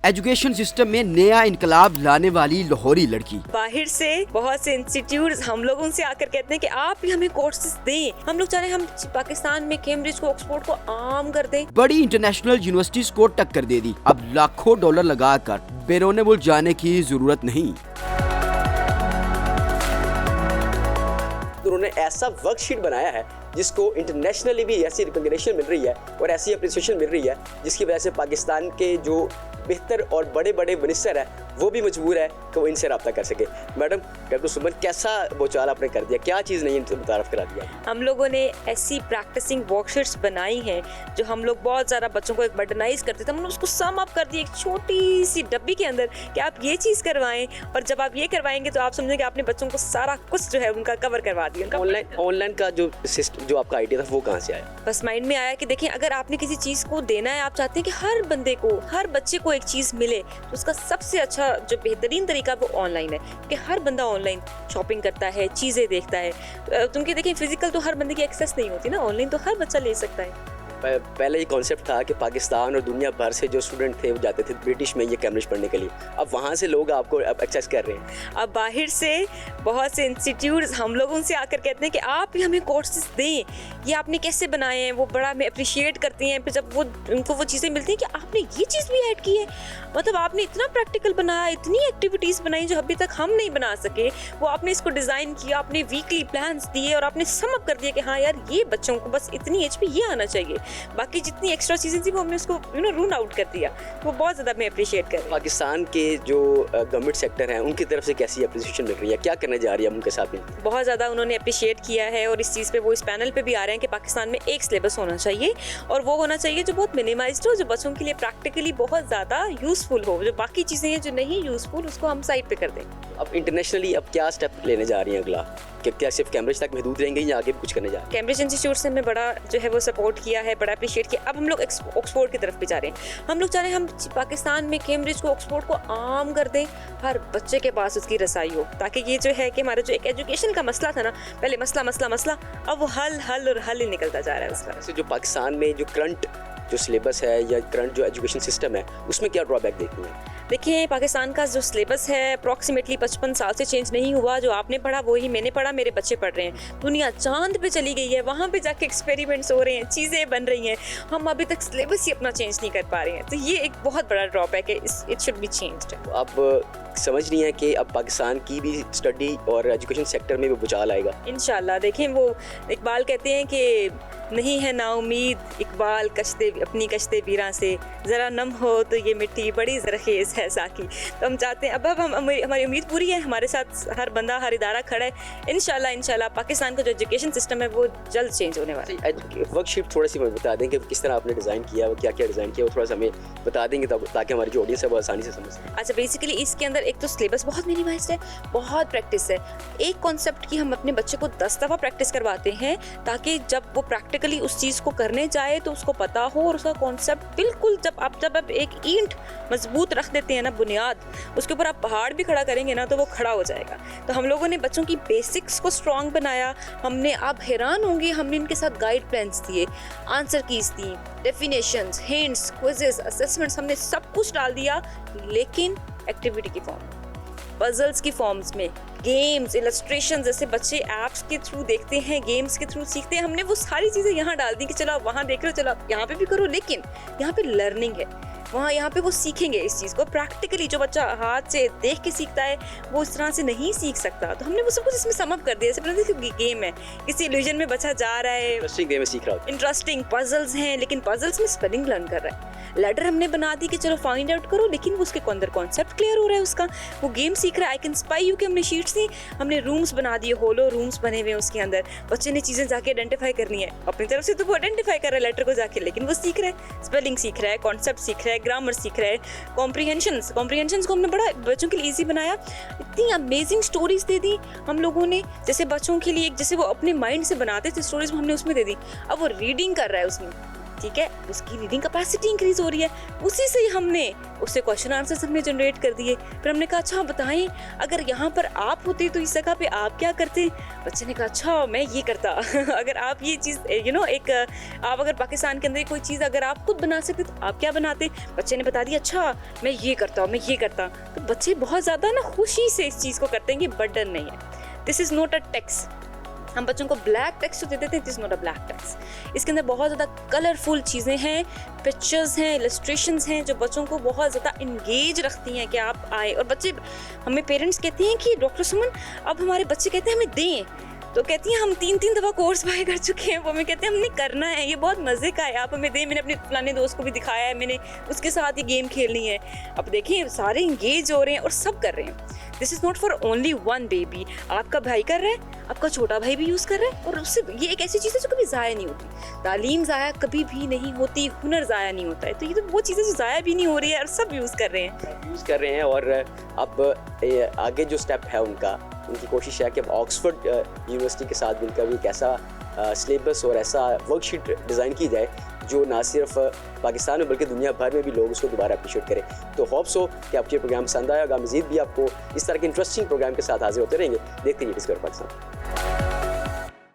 Education system में नया इनकलाब लाने वाली लाहौरी लड़की। बाहर से बहुत से इंस्टीट्यूट हम लोगों से आकर कहते हैं कि आप भी हमें कोर्सेज दें। हम लोग चाह रहे हैं हम पाकिस्तान में कैम्ब्रिज को, ऑक्सफोर्ड को आम कर दें। बड़ी इंटरनेशनल यूनिवर्सिटीज को टक्कर दे दी। अब लाखों डॉलर लगाकर बैरून मुल्क जाने की जरूरत नहीं। उन्होंने ऐसा वर्कशीट बनाया है जिसको इंटरनेशनली भी ऐसी रिकॉग्निशन मिल रही है और ऐसी अप्रिसिएशन मिल रही है, जिसकी वजह से पाकिस्तान के जो बेहतर और बड़े बड़े मिनिस्टर है वो भी मजबूर है कि वो इनसे रब्ता कर सके। मैडम, डॉक्टर सुमन, कैसा बोचाल आपने कर दिया, क्या चीज़ नहीं इनसे मुतारफ करा दिया? हम लोगों ने ऐसी प्रैक्टिसिंग वर्कशीट्स बनाई हैं जो हम लोग बहुत ज़्यादा बच्चों को एक बटनाइज करते थे, हमने उसको सम अप कर दिया एक छोटी सी डब्बी के अंदर कि आप ये चीज़ करवाएं, और जब आप ये करवाएंगे तो आप समझेंगे आपने बच्चों को सारा कुछ जो है उनका कवर करवा दिया। ऑनलाइन का जो सिस्टम, जो आपका आइडिया था, वो कहाँ से आया? बस माइंड में आया कि देखिए, अगर आपने किसी चीज़ को देना है, आप चाहते हैं कि हर बंदे को, हर बच्चे को एक चीज़ मिले, तो उसका सबसे अच्छा जो बेहतरीन तरीका वो ऑनलाइन है कि हर बंदा ऑनलाइन शॉपिंग करता है, चीज़ें देखता है। क्योंकि देखिए, फिजिकल तो हर बंदे की एक्सेस नहीं होती ना, ऑनलाइन तो हर बच्चा ले सकता है। पहले ये कॉन्सेप्ट था कि पाकिस्तान और दुनिया भर से जो स्टूडेंट थे वो जाते थे ब्रिटिश में ये कैम्ब्रिज पढ़ने के लिए, अब वहाँ से लोग आपको एक्सेस कर रहे हैं। अब बाहर से बहुत से इंस्टीट्यूट हम लोगों से आकर कहते हैं कि आप भी हमें कोर्सेज दें, ये आपने कैसे बनाए हैं, वो बड़ा हमें अप्रिशिएट करती हैं। फिर जब वो उनको वो चीज़ें मिलती हैं कि आपने ये चीज़ भी ऐड की है, मतलब आपने इतना प्रैक्टिकल बनाया, इतनी एक्टिविटीज़ बनाई जो अभी तक हम नहीं बना सके, वो आपने इसको डिज़ाइन किया, आपने वीकली प्लान्स दिए और आपने सम अप कर दिया कि हाँ यार, ये बच्चों को बस इतनी एज पे ये आना चाहिए, बाकी जितनी एक्स्ट्रा चीज़ें थी वो हमने उसको रूल आउट कर दिया। वो बहुत ज़्यादा मैं अप्रिशिएट कर रही हूँ। पाकिस्तान के जो गवर्नमेंट सेक्टर हैं उनकी तरफ से कैसी अप्रिसिएशन मिल रही है, क्या करने जा रही है उनके साथ में? बहुत ज़्यादा उन्होंने अप्रिशिएट किया है और इस चीज़ पे वो इस पैनल पे भी आ रहे हैं कि पाकिस्तान में एक सिलेबस होना चाहिए, और वो होना चाहिए जो बहुत मिनिमाइज्ड हो, जो बच्चों के लिए प्रैक्टिकली बहुत ज़्यादा यूज़फुल हो। जो बाकी चीज़ें हैं जो नहीं यूज़फुल, उसको हम साइड पे कर दें। अब इंटरनेशनली अब क्या स्टेप लेने जा रही हैं अगला? क्या सिर्फ कैम्ब्रिज तक महदूद रहेंगे या आगे भी कुछ करने जा रहे हैं? कैम्ब्रिज इंस्टीट्यूट से हमें बड़ा जो है वो सपोर्ट किया है, बड़ा अप्रिशिएट किया। अब हम लोग ऑक्सफोर्ड की तरफ भी जा रहे हैं। हम लोग चाह रहे हैं हम पाकिस्तान में कैम्ब्रिज को, ऑक्सफोर्ड को आम कर दें, हर बच्चे के पास उसकी रसाई हो, ताकि ये जो है कि हमारा जो एक एजुकेशन का मसला था ना, पहले मसला, अब वो हल और हल ही निकलता जा रहा है उसका। वैसे जो पाकिस्तान में जो करंट जो सिलेबस है या करंट जो एजुकेशन सिस्टम है, उसमें क्या ड्रॉबैक देखती हैं? देखिए, पाकिस्तान का जो सिलेबस है अप्रॉक्सीमेटली 55 साल से चेंज नहीं हुआ। जो आपने पढ़ा वही मैंने पढ़ा, मेरे बच्चे पढ़ रहे हैं। दुनिया चांद पे चली गई है, वहाँ पे जाके एक्सपेरिमेंट्स हो रहे हैं, चीज़ें बन रही हैं, हम अभी तक सिलेबस ही अपना चेंज नहीं कर पा रहे हैं। तो ये एक बहुत बड़ा ड्रॉबैक है, इट शुड बी चेंज्ड। अब समझ नहीं है कि अब पाकिस्तान की भी स्टडी और एजुकेशन सेक्टर में भी बुझाल आएगा इंशाल्लाह। देखें, वो इकबाल कहते हैं कि नहीं है ना उम्मीद इकबाल अपनी कश्ते बीरा से, ज़रा नम हो तो ये मिट्टी बड़ी ज़रखेज़ है साकी। तो हम चाहते हैं अब हमारी उम्मीद पूरी है, हमारे साथ हर बंदा, हर इदारा खड़ा है। इंशाल्लाह पाकिस्तान का जो एजुकेशन सिस्टम है वो जल्द चेंज होने वाला है। वर्कशीट थोड़ी सी बता दें कि किस तरह आपने डिज़ाइन किया, वो क्या क्या डिज़ाइन किया, वो थोड़ा सा हमें बता देंगे ताकि हमारी जो ऑडियंस है वो आसानी से समझ सके। अच्छा, बेसिकली इसके अंदर एक तो सिलेबस बहुत मिनिमाइज्ड है, बहुत प्रैक्टिस है। एक कॉन्सेप्ट की हम अपने बच्चे को 10 दफ़ा प्रैक्टिस करवाते हैं, ताकि जब वो प्रैक्टिकली उस चीज़ को करने जाए तो उसको पता हो, और उसका कॉन्सेप्ट बिल्कुल जब आप एक ईंट मजबूत रख देते हैं ना, बुनियाद, उसके ऊपर आप पहाड़ भी खड़ा करेंगे ना तो वो खड़ा हो जाएगा। तो हम लोगों ने बच्चों की बेसिक्स को स्ट्रॉन्ग बनाया। हमने, आप हैरान होंगे, हमने इनके साथ गाइड प्लान्स दिए, आंसर कीज दी, डेफिनेशंस, हिंट्स, क्विजेस, असेसमेंट्स, हमने सब कुछ डाल दिया, लेकिन एक्टिविटी की फॉर्म, पजल्स की फॉर्म्स में, गेम्स, इलस्ट्रेशन, जैसे बच्चे ऐप्स के थ्रू देखते हैं, गेम्स के थ्रू सीखते हैं, हमने वो सारी चीज़ें यहाँ डाल दी कि चलो आप वहाँ देख रहे हो, चलो आप यहाँ पे भी करो, लेकिन यहाँ पे लर्निंग है, यहाँ पे वो सीखेंगे इस चीज़ को प्रैक्टिकली। जो बच्चा हाथ से देख के सीखता है वो इस तरह से नहीं सीख सकता, तो हमने वो सब कुछ इसमें सम अप कर दिया। जैसे गेम है, किसी इल्यूजन में बच्चा जा रहा है, इंटरेस्टिंग गेम सीख रहा है, इंटरेस्टिंग पजल्स हैं, लेकिन पजल्स में स्पेलिंग लर्न कर रहा है। लेटर हमने बना दी कि चलो फाइंड आउट करो, लेकिन वो उसके अंदर कॉन्सेप्ट क्लियर हो रहा है उसका, वो गेम सीख रहा है। आई कैन स्पाई यू के हमने शीट्स दी, हमने रूम्स बना दिए, होलो रूम्स बने हुए हैं, उसके अंदर बच्चे ने चीज़ें जाके आइडेंटिफाई करनी है अपनी तरफ से, तो वो आइडेंटिफाई कर रहा है लेटर को जाके, लेकिन वो सीख रहा है, स्पेलिंग सीख रहा है, कॉन्सेप्ट सीख रहा है, ग्रामर सीख रहा है। कॉम्प्रीहेंशंस को हमने बड़ा बच्चों के लिए ईजी बनाया, इतनी अमेजिंग स्टोरीज दे दी हम लोगों ने, जैसे बच्चों के लिए जैसे वो अपने माइंड से बनाते थे स्टोरीज, हमने उसमें दे दी। अब वो रीडिंग कर रहा है उसमें, ठीक है, उसकी रीडिंग कैपेसिटी इंक्रीज हो रही है, उसी से ही हमने उससे क्वेश्चन आंसर्स हमने जनरेट कर दिए। फिर हमने कहा अच्छा बताएं अगर यहाँ पर आप होते तो इस जगह पे आप क्या करते। बच्चे ने कहा अच्छा मैं ये करता अगर आप ये चीज़ एक आप अगर पाकिस्तान के अंदर कोई चीज़ अगर आप खुद बना सकते तो आप क्या बनाते। बच्चे ने बता दिया अच्छा मैं ये करता, मैं ये करता। तो बच्चे बहुत ज़्यादा ना खुशी से इस चीज़ को करते हैं कि बर्डन नहीं है। This is not a tax. हम बच्चों को ब्लैक टेक्स्ट देते थे, this not a black text. इसके अंदर बहुत ज़्यादा कलरफुल चीज़ें हैं, पिक्चर्स हैं, इलस्ट्रेशंस हैं जो बच्चों को बहुत ज़्यादा इंगेज रखती हैं कि आप आए। और बच्चे हमें पेरेंट्स कहते हैं कि डॉक्टर सुमन अब हमारे बच्चे कहते हैं हमें दें, तो कहती हैं हम 3 दफ़ा कोर्स बाय कर चुके हैं, वो हमें कहते हैं हमने करना है, ये बहुत मज़े का है, आप हमें दें। मैंने अपने फलाने दोस्त को भी दिखाया है, मैंने उसके साथ ये गेम खेलनी है। अब देखिए सारे इंगेज हो रहे हैं और सब कर रहे हैं। This is not for only one baby. आपका भाई कर रहा है, आपका छोटा भाई भी यूज़ कर रहा है, और उससे ये एक ऐसी चीज़ है जो कभी ज़ाया नहीं होती। तालीम ज़ाया कभी भी नहीं होती, हुनर ज़ाया नहीं होता है। तो ये तो वो चीज़ें जो ज़ाया भी नहीं हो रही है और सब यूज़ कर रहे हैं। और अब आगे जो स्टेप है उनकी कोशिश है कि अब ऑक्सफोर्ड यूनिवर्सिटी के साथ मिलकर भी एक ऐसा सिलेबस और ऐसा वर्कशीट डिज़ाइन की जाए जो ना सिर्फ पाकिस्तान में बल्कि दुनिया भर में भी लोग उसको दोबारा अप्रिशिएट करें। तो होप्स हो कि आपको ये प्रोग्राम पसंद आएगा। मज़ीद भी आपको इस तरह के इंटरेस्टिंग प्रोग्राम के साथ हाजिर होते रहेंगे। देखते रहिए डिस्कवर पाकिस्तान।